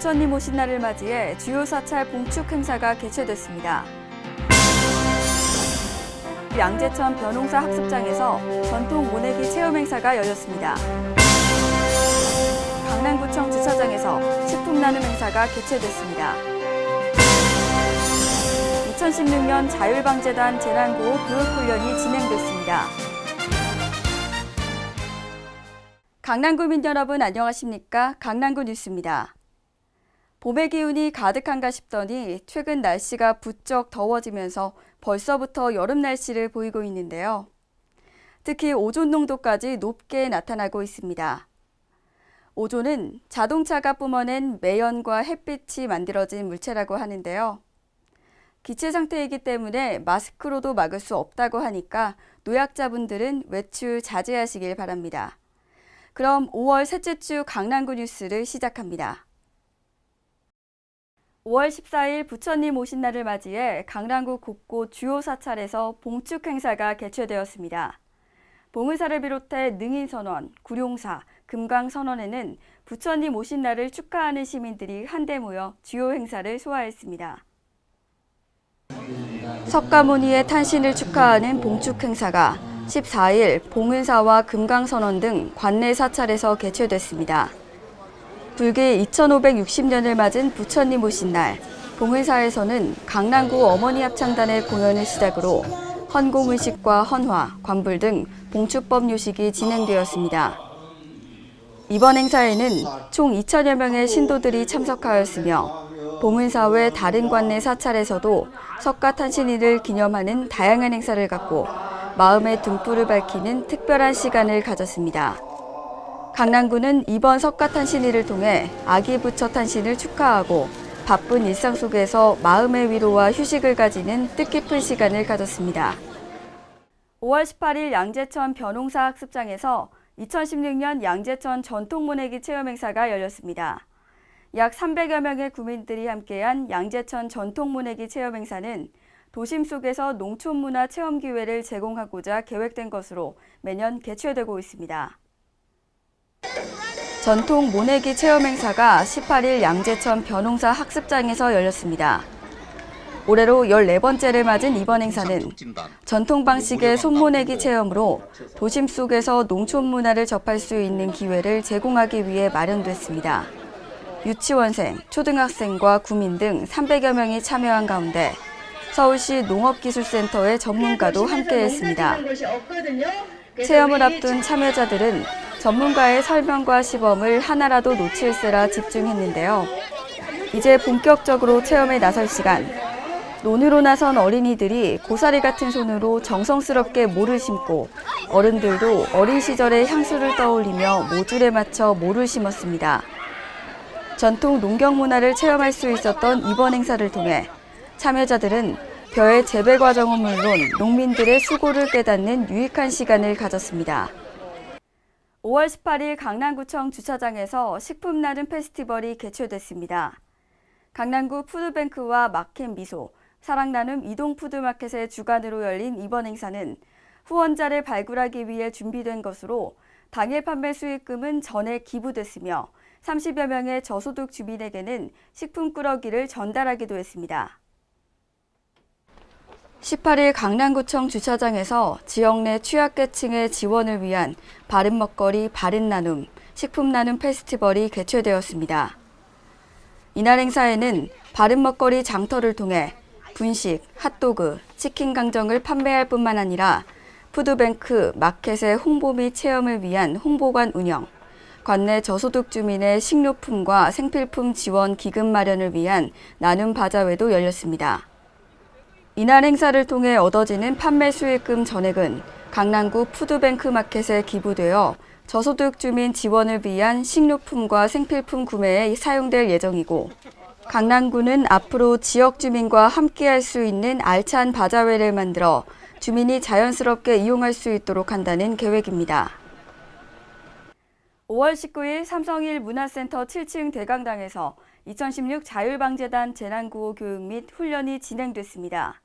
부처님 오신 날을 맞이해 주요 사찰 봉축 행사가 개최됐습니다. 양재천 벼농사 학습장에서 전통 모내기 체험 행사가 열렸습니다. 강남구청 주차장에서 식품 나눔 행사가 개최됐습니다. 2016년 자율방재단 재난구호 교육훈련이 진행됐습니다. 강남구민 여러분 안녕하십니까? 강남구 뉴스입니다. 봄의 기운이 가득한가 싶더니 최근 날씨가 부쩍 더워지면서 벌써부터 여름 날씨를 보이고 있는데요. 특히 오존 농도까지 높게 나타나고 있습니다. 오존은 자동차가 뿜어낸 매연과 햇빛이 만들어진 물체라고 하는데요. 기체 상태이기 때문에 마스크로도 막을 수 없다고 하니까 노약자분들은 외출 자제하시길 바랍니다. 그럼 5월 셋째 주 강남구 뉴스를 시작합니다. 5월 14일 부처님 오신 날을 맞이해 강남구 곳곳 주요 사찰에서 봉축 행사가 개최되었습니다. 봉의사를 비롯해 능인선원, 구룡사, 금강선원에는 부처님 오신 날을 축하하는 시민들이 한데 모여 주요 행사를 소화했습니다. 석가모니의 탄신을 축하하는 봉축 행사가 14일 봉은사와 금강선원 등 관내 사찰에서 개최됐습니다. 불교 2560년을 맞은 부처님 오신 날, 봉은사에서는 강남구 어머니 합창단의 공연을 시작으로 헌공의식과 헌화, 관불 등 봉축법 요식이 진행되었습니다. 이번 행사에는 총 2천여 명의 신도들이 참석하였으며 봉은사 외 다른 관내 사찰에서도 석가탄신일을 기념하는 다양한 행사를 갖고 마음의 등불을 밝히는 특별한 시간을 가졌습니다. 강남구는 이번 석가탄신일을 통해 아기 부처 탄신을 축하하고 바쁜 일상 속에서 마음의 위로와 휴식을 가지는 뜻깊은 시간을 가졌습니다. 5월 18일 양재천 벼농사 학습장에서 2016년 양재천 전통모내기 체험 행사가 열렸습니다. 약 300여 명의 구민들이 함께한 양재천 전통모내기 체험 행사는 도심 속에서 농촌문화 체험 기회를 제공하고자 계획된 것으로 매년 개최되고 있습니다. 전통 모내기 체험 행사가 18일 양재천 벼농사 학습장에서 열렸습니다. 올해로 14번째를 맞은 이번 행사는 전통 방식의 손모내기 체험으로 도심 속에서 농촌 문화를 접할 수 있는 기회를 제공하기 위해 마련됐습니다. 유치원생, 초등학생과 구민 등 300여 명이 참여한 가운데 서울시 농업기술센터의 전문가도 함께했습니다. 체험을 앞둔 참여자들은 전문가의 설명과 시범을 하나라도 놓칠세라 집중했는데요. 이제 본격적으로 체험에 나설 시간. 논으로 나선 어린이들이 고사리 같은 손으로 정성스럽게 모를 심고 어른들도 어린 시절의 향수를 떠올리며 모줄에 맞춰 모를 심었습니다. 전통 농경 문화를 체험할 수 있었던 이번 행사를 통해 참여자들은 벼의 재배 과정은 물론 농민들의 수고를 깨닫는 유익한 시간을 가졌습니다. 5월 18일 강남구청 주차장에서 식품 나눔 페스티벌이 개최됐습니다. 강남구 푸드뱅크와 마켓미소, 사랑나눔 이동푸드마켓의 주관으로 열린 이번 행사는 후원자를 발굴하기 위해 준비된 것으로 당일 판매 수익금은 전액 기부됐으며 30여 명의 저소득 주민에게는 식품 꾸러기를 전달하기도 했습니다. 18일 강남구청 주차장에서 지역 내 취약계층의 지원을 위한 바른 먹거리 바른 나눔, 식품 나눔 페스티벌이 개최되었습니다. 이날 행사에는 바른 먹거리 장터를 통해 분식, 핫도그, 치킨 강정을 판매할 뿐만 아니라 푸드뱅크, 마켓의 홍보 및 체험을 위한 홍보관 운영, 관내 저소득 주민의 식료품과 생필품 지원 기금 마련을 위한 나눔 바자회도 열렸습니다. 이날 행사를 통해 얻어지는 판매 수익금 전액은 강남구 푸드뱅크 마켓에 기부되어 저소득 주민 지원을 위한 식료품과 생필품 구매에 사용될 예정이고 강남구는 앞으로 지역 주민과 함께할 수 있는 알찬 바자회를 만들어 주민이 자연스럽게 이용할 수 있도록 한다는 계획입니다. 5월 19일 삼성일 문화센터 7층 대강당에서 2016 자율방재단 재난구호 교육 및 훈련이 진행됐습니다.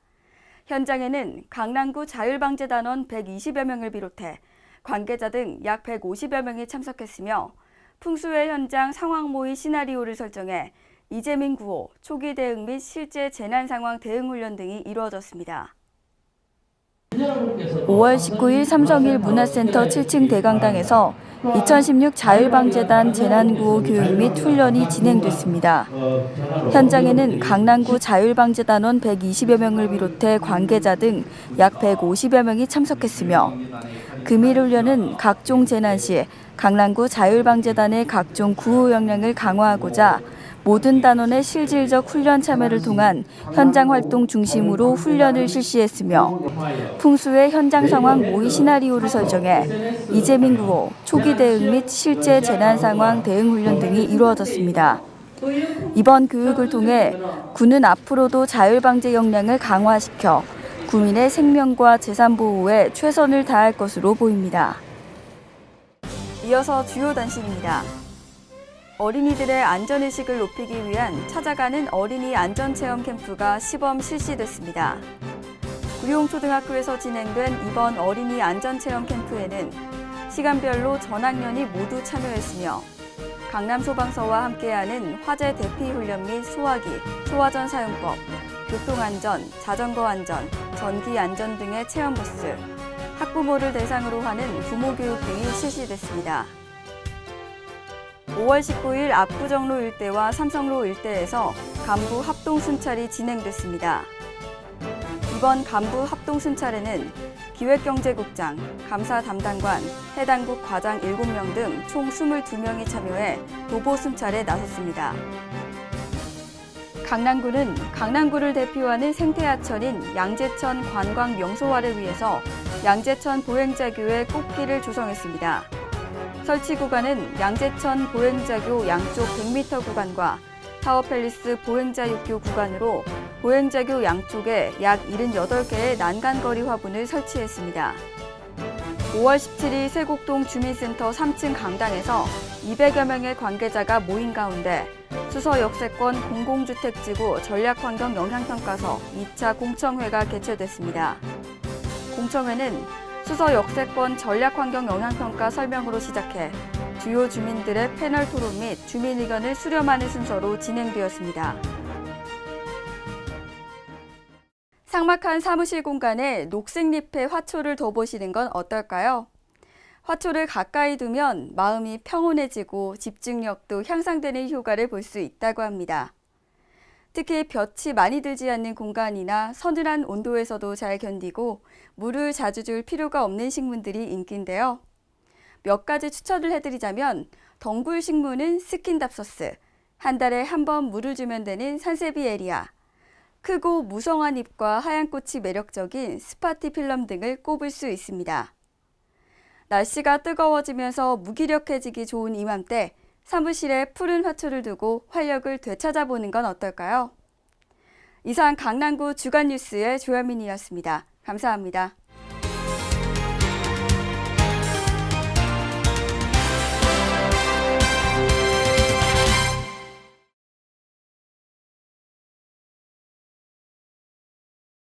현장에는 강남구 자율방재단원 120여 명을 비롯해 관계자 등 약 150여 명이 참석했으며 풍수해 현장 상황 모의 시나리오를 설정해 이재민 구호, 초기 대응 및 실제 재난 상황 대응 훈련 등이 이루어졌습니다. 5월 19일 삼성일 문화센터 7층 대강당에서 2016 자율방재단 재난구호 교육 및 훈련이 진행됐습니다. 현장에는 강남구 자율방재단원 120여 명을 비롯해 관계자 등 약 150여 명이 참석했으며 금일 훈련은 각종 재난 시 강남구 자율방재단의 각종 구호 역량을 강화하고자 모든 단원의 실질적 훈련 참여를 통한 현장 활동 중심으로 훈련을 실시했으며 풍수의 현장 상황 모의 시나리오를 설정해 이재민 구호, 초기 대응 및 실제 재난 상황 대응 훈련 등이 이루어졌습니다. 이번 교육을 통해 군은 앞으로도 자율방재 역량을 강화시켜 국민의 생명과 재산 보호에 최선을 다할 것으로 보입니다. 이어서 주요 단신입니다. 어린이들의 안전의식을 높이기 위한 찾아가는 어린이 안전체험 캠프가 시범 실시됐습니다. 구룡초등학교에서 진행된 이번 어린이 안전체험 캠프에는 시간별로 전 학년이 모두 참여했으며 강남소방서와 함께하는 화재 대피 훈련 및 소화기, 소화전 사용법, 교통안전, 자전거 안전, 전기 안전 등의 체험부스, 학부모를 대상으로 하는 부모교육 등이 실시됐습니다. 5월 19일 압구정로 일대와 삼성로 일대에서 간부 합동순찰이 진행됐습니다. 이번 간부 합동순찰에는 기획경제국장, 감사 담당관, 해당국 과장 7명 등 총 22명이 참여해 도보순찰에 나섰습니다. 강남구는 강남구를 대표하는 생태하천인 양재천 관광 명소화를 위해서 양재천 보행자교의 꽃길을 조성했습니다. 설치 구간은 양재천 보행자교 양쪽 100m 구간과 타워팰리스 보행자 육교 구간으로 보행자교 양쪽에 약 78개의 난간거리 화분을 설치했습니다. 5월 17일 세곡동 주민센터 3층 강당에서 200여 명의 관계자가 모인 가운데 수서 역세권 공공주택지구 전략환경 영향평가서 2차 공청회가 개최됐습니다. 공청회는 수서 역세권 전략환경 영향평가 설명으로 시작해 주요 주민들의 패널 토론 및 주민 의견을 수렴하는 순서로 진행되었습니다. 삭막한 사무실 공간에 녹색잎의 화초를 둬보시는 건 어떨까요? 화초를 가까이 두면 마음이 평온해지고 집중력도 향상되는 효과를 볼 수 있다고 합니다. 특히 볕이 많이 들지 않는 공간이나 서늘한 온도에서도 잘 견디고 물을 자주 줄 필요가 없는 식물들이 인기인데요. 몇 가지 추천을 해드리자면 덩굴 식물은 스킨답서스, 한 달에 한 번 물을 주면 되는 산세비에리아, 크고 무성한 잎과 하얀 꽃이 매력적인 스파티필럼 등을 꼽을 수 있습니다. 날씨가 뜨거워지면서 무기력해지기 좋은 이맘때 사무실에 푸른 화초를 두고 활력을 되찾아보는 건 어떨까요? 이상 강남구 주간뉴스의 조현민이었습니다. 감사합니다.